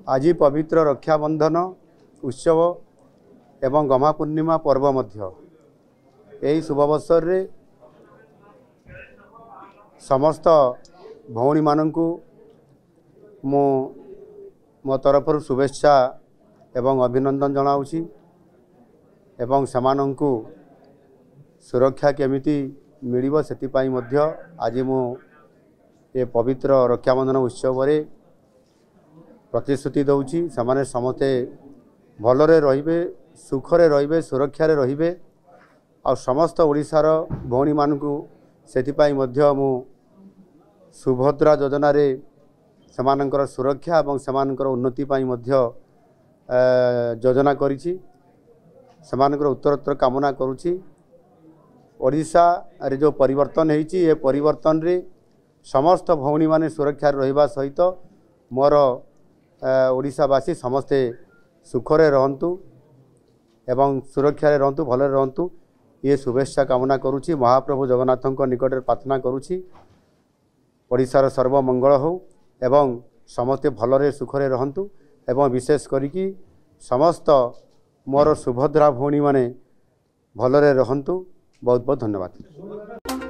आज पवित्र रक्षाबंधन उत्सव एवं गम्हा पूर्णिमा पर्व मध्य यही शुभअवसर रे समस्त भौणी माननकु मो तरफ शुभेच्छा एवं अभिनंदन जनाऊँगी एवं समानंकु सुरक्षा केमिति मिलिबो सेतिपाई मध्य आज मु ये पवित्र रक्षाबंधन उत्सव रे प्रतिश्रुति दौची समाने समस्ते भलरे रहिबे सुखरे रहिबे सुरक्षा रे रहिबे आ समस्त ओडिशार भौणी मानकु सेतिपाई मध्य मु सुभद्रा योजना रे समानंकर सुरक्षा एवं समानंकर उन्नति पाई मध्य योजना करिछि समानंकर उत्तरोत्तर कामना करूछि। ओडिशा रे जो परिवर्तन होइछि ये परिवर्तन रे समस्त भौणी माने सुरक्षा रहिबा सहित मोर ओडिशावासी समस्ते सुखरे रहंतु एवं सुरक्षा रे रहंतु भले रहंतु ये शुभेच्छा कामना करूछि। महाप्रभु जगन्नाथक निकट प्रार्थना करूछि ओडिशार सर्वमंगल हो एवं समस्ते भलरे सुखरे रहंतु एवं विशेष करिकी समस्त मोर सुभद्रा भौणी माने भलरे रहंतु। बहुत बहुत धन्यवाद।